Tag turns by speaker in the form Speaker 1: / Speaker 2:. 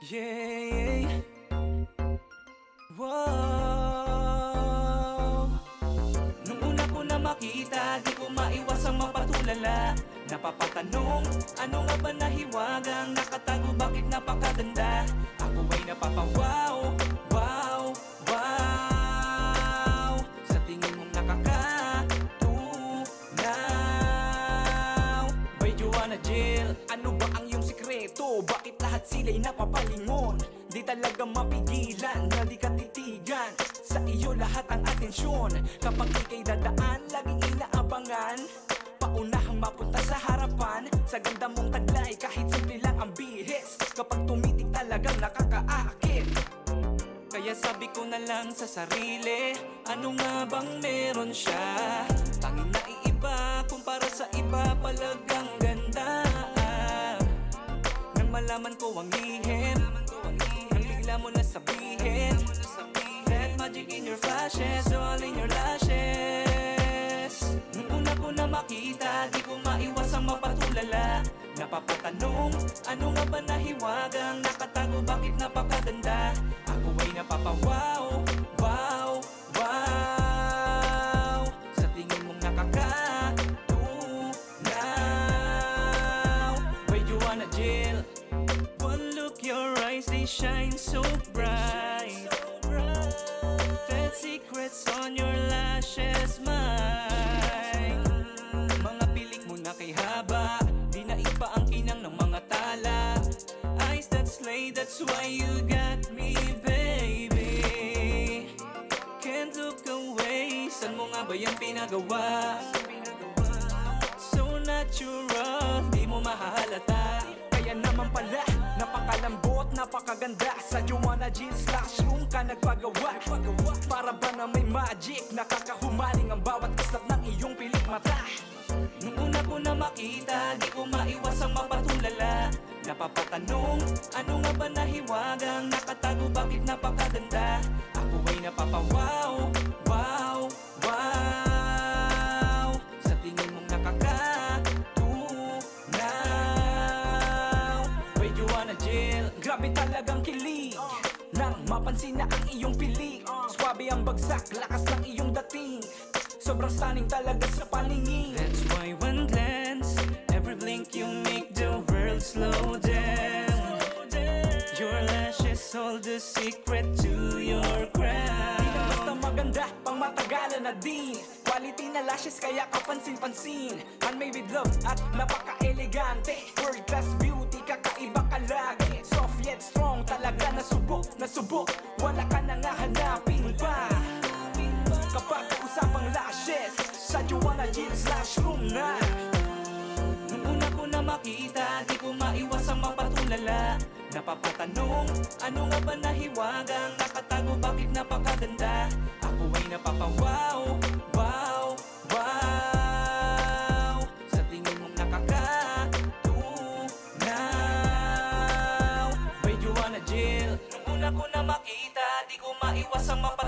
Speaker 1: Yeah, wow. Nung una ko na makita, di ko maiwasang mapatulala. Napapatanong, ano nga ba nahiwagang nakatago, bakit napakaganda? Ako ay napapawaw, wow, wow. Sa tingin mong nakakatunaw. By Joanna Jill, ano ba ang iyong sikreto? Bakit lahat sila'y napapalingon? Di talaga mapigilan na di ka titigan. Sa iyo lahat ang atensyon. Kapag ika'y dadaan, laging inaabangan. Paunahang mapunta sa harapan. Sa ganda mong taglay, kahit simple lang ang bihis. Kapag tumitig talagang nakakaakit. Kaya sabi ko na lang sa sarili, ano nga bang meron siya? Tanging naiiba, kumpara sa iba, palagang ganda. Nang malaman ko ang lihim, nang bigla mo na sabihin, that magic in your flashes, all in your lashes. Nung una ko na makita, di ko maiwasang mapatulala. Napapatanong, ano nga ba nahiwagang nakatago, bakit napakaganda? Ako ay napapawaw, wow, wow. Sa tingin mong nakakatunaw. By Joanna Jill. One look, your eyes, they shine so bright. That secrets on your lashes, mine. Mga pilik mo na kay haba, di na iba ang kinang ng mga tala. Eyes that slay, that's why you got me, baby. Can't look away, saan mo nga ba yan pinagawa? So natural, di mo mahahalata. Kaya naman pala, napakalambot, napakaganda. Sa Joanna Jill Room ka nagpagawa. Para ba na may magic, nakakahumaling ang bawat kislap ng iyong pilik mata. Nung una ko na makita, di ko maiwasang mapatulala. Napapatanong, ano nga ba nahiwagang nakatago, bakit napakaganda? Ako ay napapawaw, wow, wow. Sa tingin mong nakakatunaw. By Joanna Jill. Grabe talagang kilig nang mapansin na ang iyong pilik. Swabe ang bagsak, lakas ng iyong dating. Sobrang stunning talaga sa paningin. That's why one glance, every blink you make the world slow down. Your lashes hold the secret to your crown. Di na basta maganda, pang matagalan na din. Quality na lashes kaya kapansin-pansin. Handmade with love at napaka-elegante. World class beauty, kakaiba ka lagi. Soft yet strong, talaga nasubok. Wala ka nang hahanapin pa. Kapag usapang lashes, sa Joanna Jill Room na. Nung una ko na makita, di ko maiwasang mapatulala. Napapatanong, ano nga ba nahiwagang nakatago, bakit napakaganda? Ako ay napapawaw, wow, wow. Sa tingin mong nakakatunaw. By Joanna Jill. Nung una ko na makita, di ko maiwasang mapatulala.